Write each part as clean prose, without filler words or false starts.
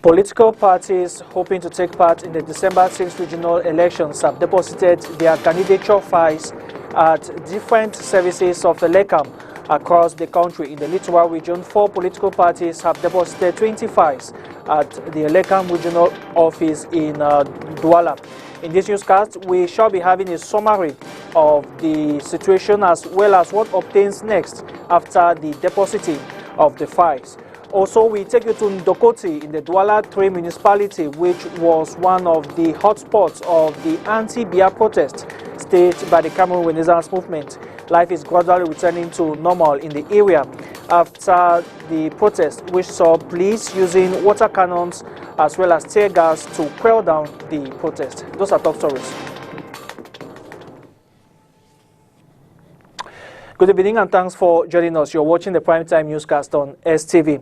Political parties hoping to take part in the December 6 regional elections have deposited their candidature files at different services of the LECAM across the country. In the Littoral region, 4 political parties have deposited 20 files at the LECAM regional office in Douala. In this newscast, we shall be having a summary of the situation as well as what obtains next after the depositing of the files. Also, we take you to Ndokotti in the Douala 3 municipality, which was one of the hotspots of the anti-Biya protest staged by the Cameroon Renaissance movement. Life is gradually returning to normal in the area after the protest, which saw police using water cannons as well as tear gas to quell down the protest. Those are top stories. Good evening and thanks for joining us. You're watching the primetime newscast on STV.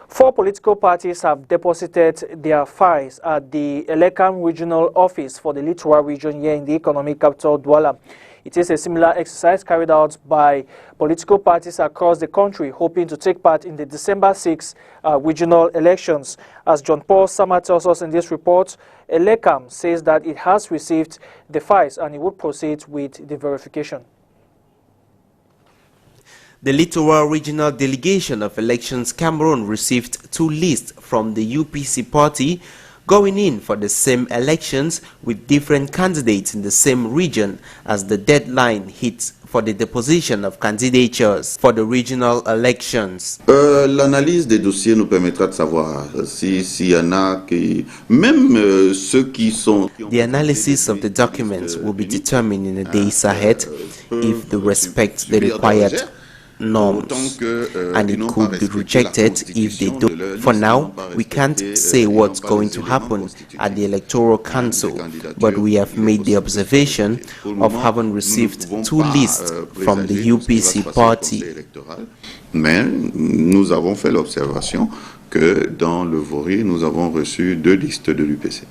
4 political parties have deposited their files at the LECAM regional office for the Littoral region here in the economic capital Douala. It is a similar exercise carried out by political parties across the country hoping to take part in the December 6 regional elections. As John Paul Sama tells us in this report, LECAM says that it has received the files and it would proceed with the verification. The Littoral Regional Delegation of Elections Cameroon received 2 lists from the UPC party going in for the same elections with different candidates in the same region as the deadline hits for the deposition of candidatures for the regional elections. L'analyse des dossiers nous permettra de savoir s'il y en a qui, même ceux qui sont... The analysis of the documents will be determined in the days ahead if they respect the required norms, and it could be rejected if they don't. For now, we can't say what's going to happen at the Electoral Council, but we have made the observation of having received 2 lists from the UPC party. Mais nous avons fait l'observation que dans le Vori, nous avons reçu 2 listes de l'UPC.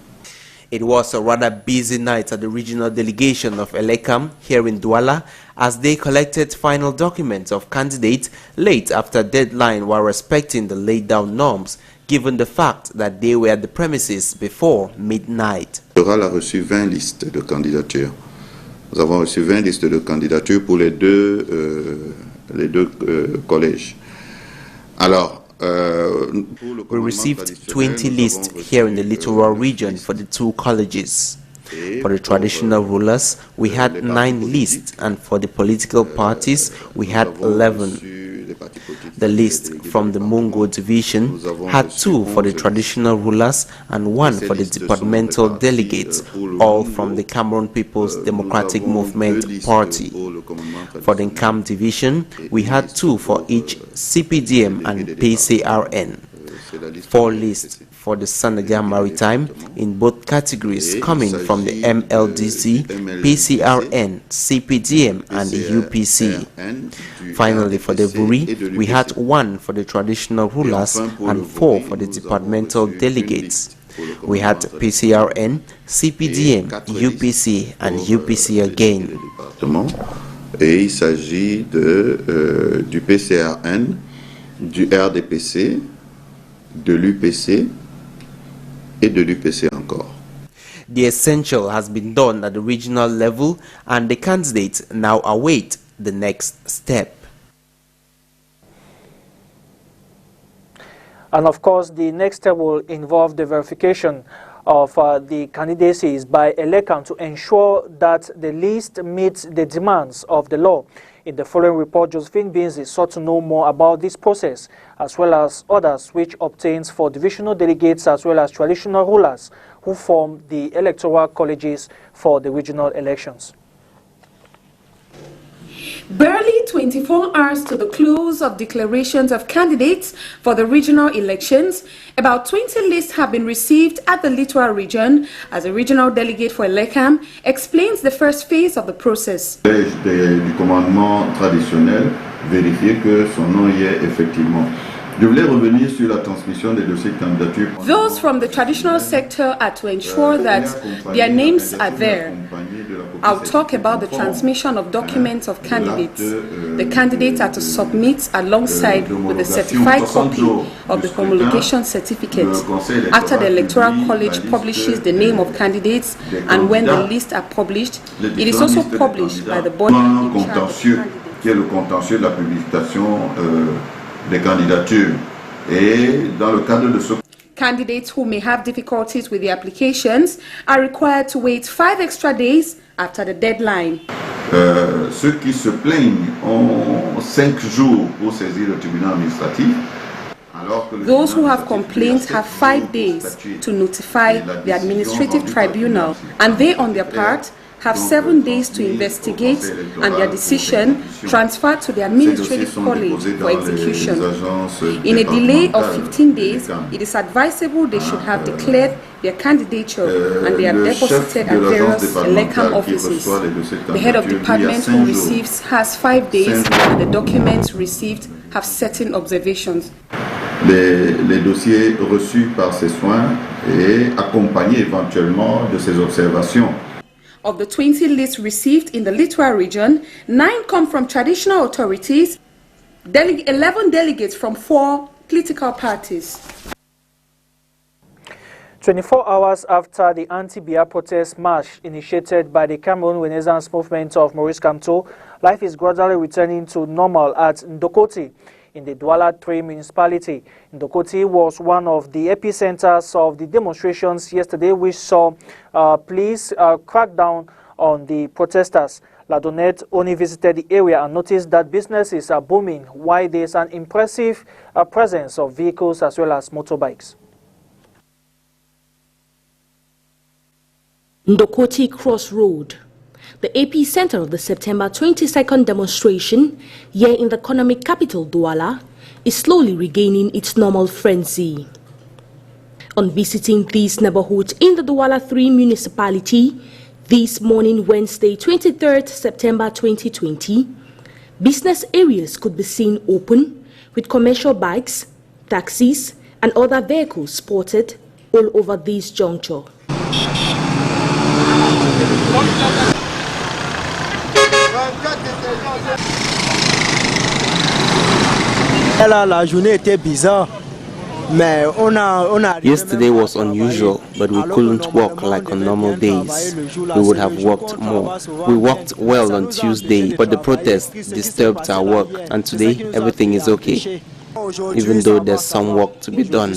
It was a rather busy night at the regional delegation of LECAM here in Douala as they collected final documents of candidates late after deadline while respecting the laid down norms, given the fact that they were at the premises before midnight. L'Oral a reçu 20 listes de candidatures. Nous avons reçu 20 listes de candidatures pour les deux collèges. Alors, we received 20 lists here in the Littoral region for the 2 colleges. For the traditional rulers, we had 9 lists, and for the political parties, we had 11. The list from the Mungo division had 2 for the traditional rulers and 1 for the departmental delegates, all from the Cameroon People's Democratic Movement Party. For the Nkam division, we had 2 for each CPDM and PCRN. 4 lists for the Senegal Maritime in both categories coming from the MLDC, PCRN, CPDM and the UPC. Finally, for the Vuri, we had 1 for the traditional rulers and 4 for the departmental delegates. We had PCRN, CPDM, UPC and UPC again. Et il s'agit du PCRN, du RDPC, de l'UPC et de l'UPC encore. The essential has been done at the regional level and the candidates now await the next step. And of course, the next step will involve the verification of the candidacies by LECAM to ensure that the list meets the demands of the law. In the following report, Josephine Binzi sought to know more about this process, as well as others which obtains for divisional delegates as well as traditional rulers who form the electoral colleges for the regional elections. Barely 24 hours to the close of declarations of candidates for the regional elections, about 20 lists have been received at the Littoral region, as a regional delegate for LECAM explains the first phase of the process. Du commandement traditionnel, vérifier que son nom y est effectivement. Je voulais revenir sur la transmission des dossiers de candidature. Those from the traditional sector are to ensure that their names are there. I'll talk about the transmission of documents of candidates. The candidates are to submit alongside with a certified copy of the homologation certificate. After the Electoral College publishes the name of candidates and when the lists are published, it is also published by the body in charge of candidates. Qui est le contentieux de la publication des candidatures. Et dans le cadre de ce candidates who may have difficulties with the applications are required to wait 5 extra days after the deadline. Ceux qui se plaignent ont 5 jours pour saisir le tribunal administratif. Those who have complaints have 5 days to notify the administrative tribunal, and they on their part have 7 days to investigate and their decision transferred to the administrative college for execution. In a delay of 15 days, it is advisable they should have declared their candidature and they are deposited at various Elecam offices. The head of department who receives has 5 days and the documents received have certain observations. Les dossiers reçus par ces soins et accompagnés éventuellement de ces observations. Of the 20 lists received in the Littoral region, 9 come from traditional authorities, 11 delegates from 4 political parties. 24 hours after the anti-Biya protest march initiated by the Cameroon Renaissance Movement of Maurice Kamto, life is gradually returning to normal at Ndokotti in the Douala 3 municipality. Ndokotti was one of the epicenters of the demonstrations yesterday, which saw police crack down on the protesters. Ladonette only visited the area and noticed that businesses are booming, while there is an impressive presence of vehicles as well as motorbikes. Ndokotti Cross Road, the epicenter of the September 22nd demonstration here in the economic capital Douala, is slowly regaining its normal frenzy. On visiting these neighborhoods in the Douala 3 municipality this morning, Wednesday 23rd September 2020, business areas could be seen open with commercial bikes, taxis and other vehicles spotted all over this juncture. La journée était bizarre, mais yesterday was unusual, but we couldn't walk like on normal days. We would have walked more. We walked well on Tuesday, but the protest disturbed our work, and today everything is okay, even though there's some work to be done.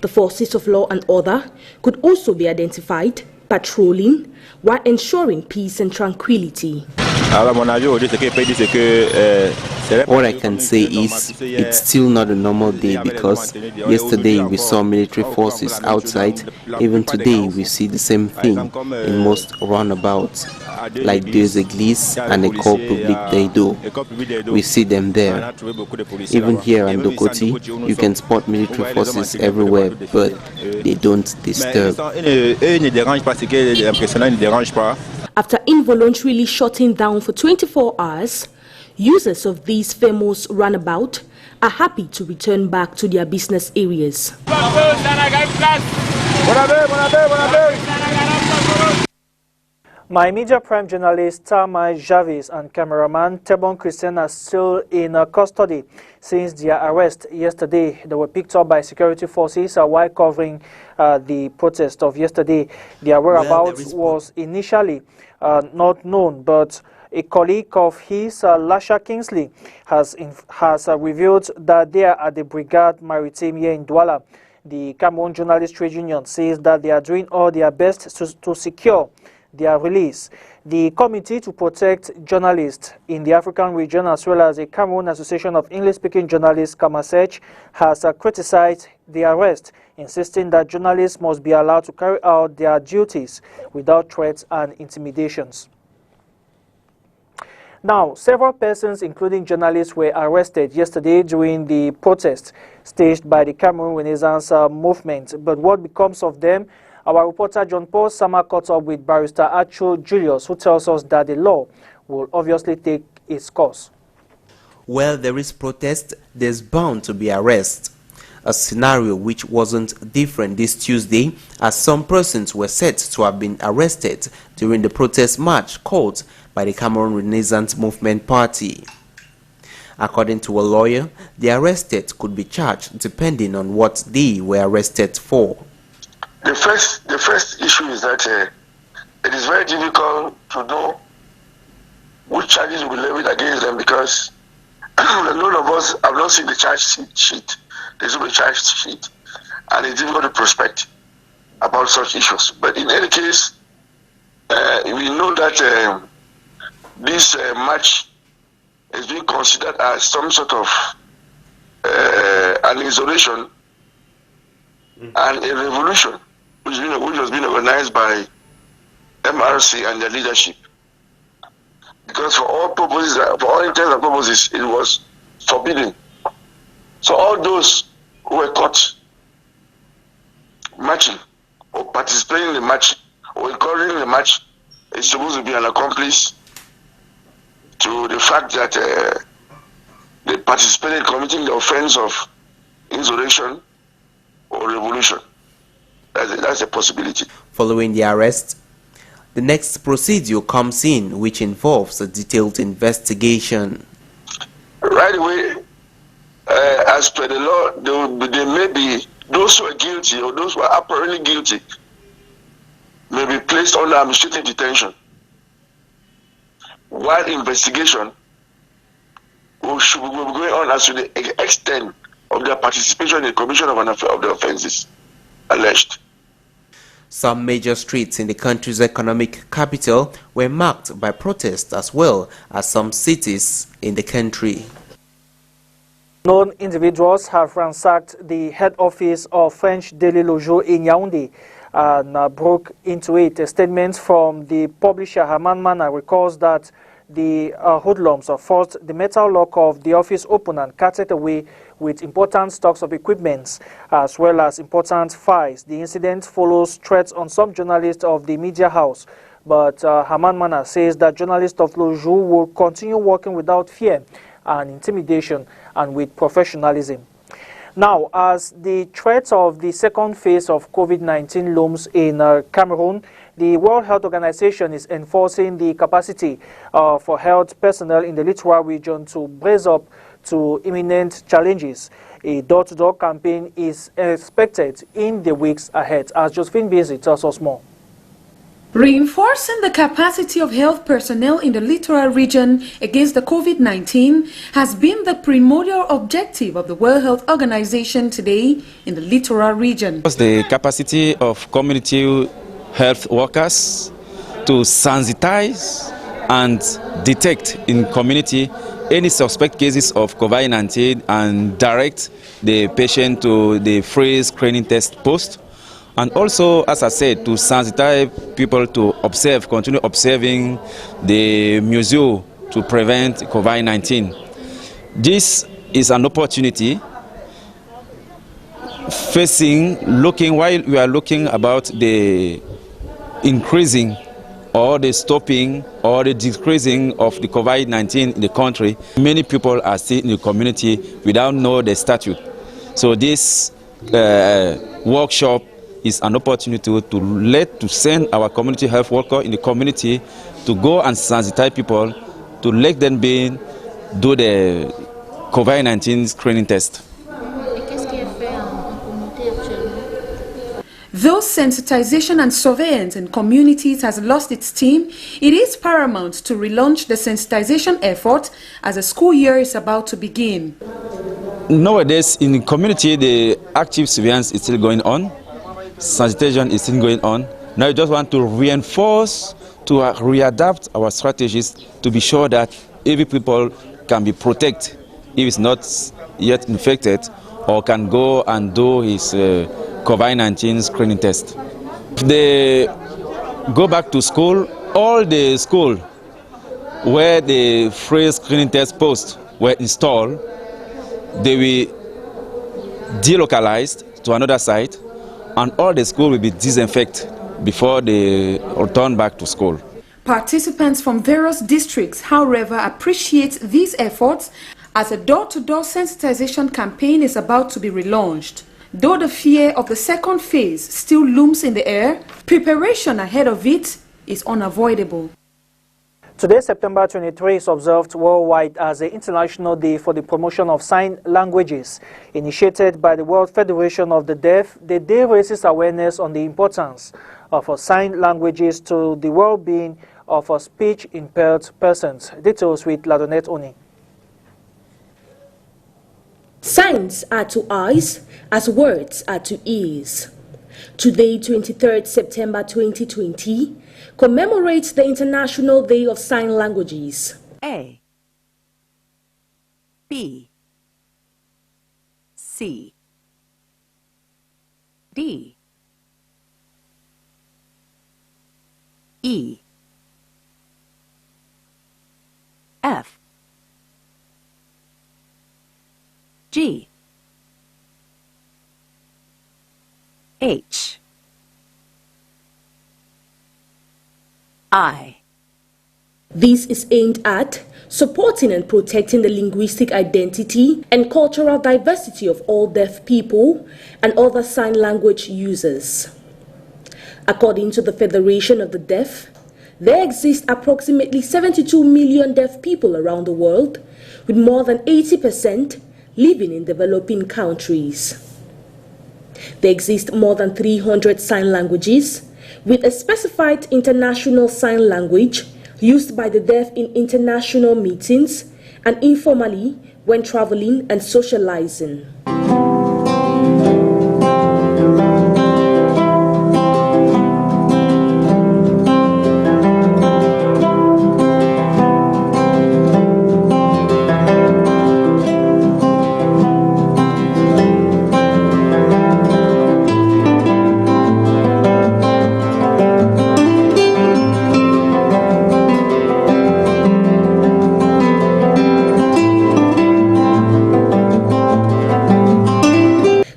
The forces of law and order could also be identified, patrolling, while ensuring peace and tranquility. What I can say is, it's still not a normal day because yesterday we saw military forces outside. Even today we see the same thing in most roundabouts, like there's a Église and a Corps Public they do. We see them there. Even here in Ndokotti, you can spot military forces everywhere, but they don't disturb. After involuntarily shutting down for 24 hours, users of these famous runabout are happy to return back to their business areas. My Media Prime journalist Tamai Javis and cameraman Tebon Christian are still in custody since their arrest yesterday. They were picked up by security forces while covering the protest of yesterday. Their whereabouts was initially not known, but a colleague of his, Lasha Kingsley, has revealed that they are at the Brigade Maritime here in Douala. The Cameroon Journalist Trade Union says that they are doing all their best to secure their release. The Committee to Protect Journalists in the African region, as well as the Cameroon Association of English-Speaking Journalists, Kamasech, has criticized the arrest, insisting that journalists must be allowed to carry out their duties without threats and intimidations. Now, several persons, including journalists, were arrested yesterday during the protest staged by the Cameroon Renaissance movement. But what becomes of them? Our reporter John Paul Sama caught up with Barrister Acho Julius, who tells us that the law will obviously take its course. Where there is protest, there's bound to be arrest. a scenario which wasn't different this Tuesday, as some persons were said to have been arrested during the protest march called by the Cameroon Renaissance Movement Party. According to a lawyer, the arrested could be charged depending on what they were arrested for. The first issue is that it is very difficult to know which charges will be levied against them, because none of us have not seen the charge sheet. There's no charge sheet, and it's difficult to prospect about such issues. But in any case, we know that this march is being considered as some sort of an insurrection and a revolution, which was being organized by MRC and their leadership. Because for all purposes, for all intents and purposes, it was forbidden. So all those who were caught marching or participating in the march or encouraging the march is supposed to be an accomplice to the fact that they participated in committing the offense of insurrection or revolution. That's a possibility. Following the arrest, the next procedure comes in, which involves a detailed investigation. Right away, as per the law, there may be those who are guilty or those who are apparently guilty may be placed under administrative detention, while investigation will be going on as to the extent of their participation in the commission of the offenses alleged. Some major streets in the country's economic capital were marked by protests, as well as some cities in the country. Known individuals have ransacked the head office of French Daily Le Jour in Yaoundé and broke into it. A statement from the publisher Haman Mana records that the hoodlums forced the metal lock of the office open and carted away with important stocks of equipment as well as important files. The incident follows threats on some journalists of the media house, but Haman Mana says that journalists of Le Jour will continue working without fear and intimidation and with professionalism. Now, as the threat of the second phase of COVID-19 looms in Cameroon, the World Health Organization is enforcing the capacity for health personnel in the littoral region to brace up to imminent challenges. A door-to-door campaign is expected in the weeks ahead. As Josephine Busy tells us more. Reinforcing the capacity of health personnel in the littoral region against the COVID-19 has been the primordial objective of the World Health Organization today in the littoral region. The capacity of community health workers to sensitize and detect in community any suspect cases of COVID-19 and direct the patient to the free screening test post. And also, as I said, to sensitize people to observe, continue observing the museum to prevent COVID-19. This is an opportunity while we are looking about the increasing or the stopping or the decreasing of the COVID-19 in the country. Many people are still in the community without knowing the statute. So this workshop is an opportunity to send our community health worker in the community to go and sensitize people, to let them do the COVID-19 screening test. Though sensitization and surveillance in communities has lost its steam, it is paramount to relaunch the sensitization effort as the school year is about to begin. Nowadays, in the community, the active surveillance is still going on. Sensitization is still going on. Now we just want to reinforce, to readapt our strategies to be sure that every people can be protected if it's not yet infected or can go and do his COVID-19 screening test. If they go back to school, all the school where the free screening test posts were installed, they will delocalized to another site, and all the school will be disinfected before they return back to school. Participants from various districts, however, appreciate these efforts as a door-to-door sensitization campaign is about to be relaunched. Though the fear of the second phase still looms in the air, preparation ahead of it is unavoidable. Today, September 23, is observed worldwide as the International Day for the Promotion of Sign Languages. Initiated by the World Federation of the Deaf, the day raises awareness on the importance of sign languages to the well-being of speech-impaired persons. Details with Ladonette Oni. Signs are to eyes as words are to ears. Today, 23rd September 2020, commemorates the International Day of Sign Languages. A, B, C, D, E, F, G, H, I. This is aimed at supporting and protecting the linguistic identity and cultural diversity of all deaf people and other sign language users. According to the Federation of the Deaf, there exist approximately 72 million deaf people around the world, with more than 80% living in developing countries. There exist more than 300 sign languages, with a specified international sign language used by the deaf in international meetings and informally when traveling and socializing.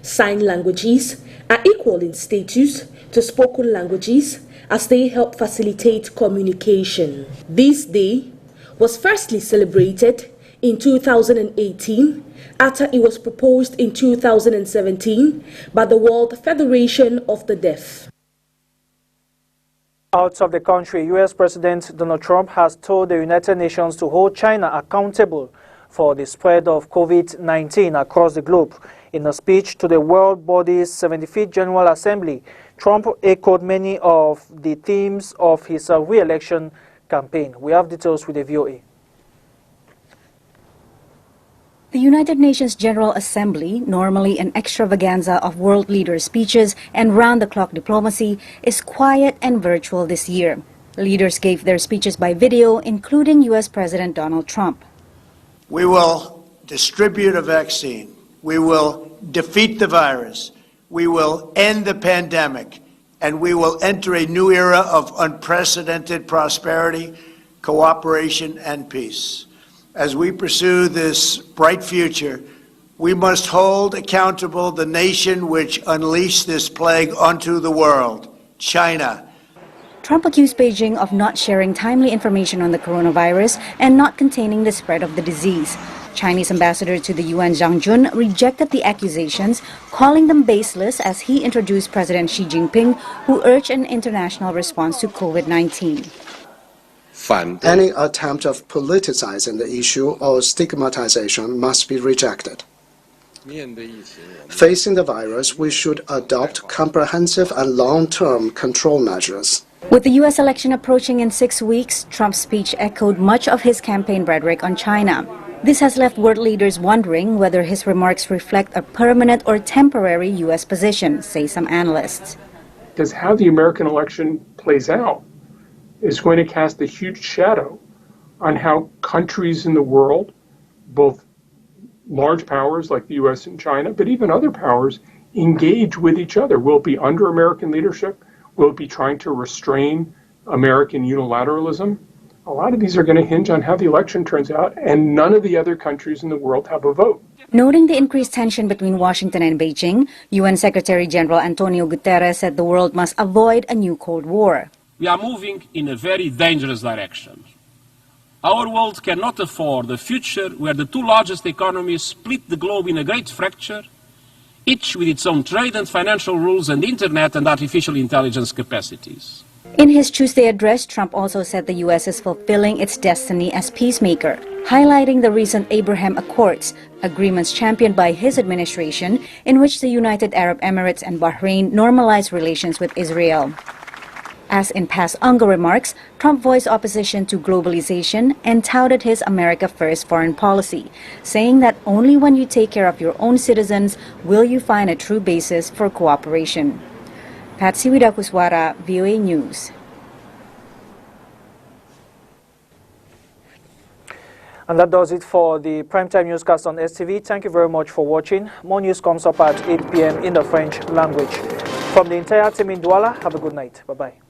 Sign languages are equal in status to spoken languages as they help facilitate communication. This day was firstly celebrated in 2018 after it was proposed in 2017 by the World Federation of the Deaf. Out of the country, U.S. President Donald Trump has told the United Nations to hold China accountable for the spread of COVID-19 across the globe. In a speech to the world body's 75th General Assembly, Trump echoed many of the themes of his re-election campaign. We have details with the VOA. The United Nations General Assembly, normally an extravaganza of world leader speeches and round-the-clock diplomacy, is quiet and virtual this year. Leaders gave their speeches by video, including U.S. President Donald Trump. We will distribute a vaccine. We will defeat the virus. We will end the pandemic. And we will enter a new era of unprecedented prosperity, cooperation, and peace. As we pursue this bright future, we must hold accountable the nation which unleashed this plague onto the world, China. Trump accused Beijing of not sharing timely information on the coronavirus and not containing the spread of the disease. Chinese ambassador to the UN Zhang Jun rejected the accusations, calling them baseless as he introduced President Xi Jinping, who urged an international response to COVID-19. Any attempt of politicizing the issue or stigmatization must be rejected. Facing the virus, we should adopt comprehensive and long-term control measures. With the U.S. election approaching in 6 weeks, Trump's speech echoed much of his campaign rhetoric on China. This has left world leaders wondering whether his remarks reflect a permanent or temporary U.S. position, say some analysts. Because how the American election plays out is going to cast a huge shadow on how countries in the world, both large powers like the U.S. and China, but even other powers, engage with each other. Will it be under American leadership? Will it be trying to restrain American unilateralism? A lot of these are going to hinge on how the election turns out, and none of the other countries in the world have a vote. Noting the increased tension between Washington and Beijing, UN Secretary General Antonio Guterres said the world must avoid a new Cold War. We are moving in a very dangerous direction. Our world cannot afford a future where the two largest economies split the globe in a great fracture, each with its own trade and financial rules and internet and artificial intelligence capacities. In his Tuesday address, Trump also said the U.S. is fulfilling its destiny as peacemaker, highlighting the recent Abraham Accords, agreements championed by his administration, in which the United Arab Emirates and Bahrain normalized relations with Israel. As in past UNGA remarks, Trump voiced opposition to globalization and touted his America First foreign policy, saying that only when you take care of your own citizens will you find a true basis for cooperation. Patsy Widakuswara, VOA News. And that does it for the primetime newscast on STV. Thank you very much for watching. More news comes up at 8 p.m. in the French language. From the entire team in Douala, have a good night. Bye-bye.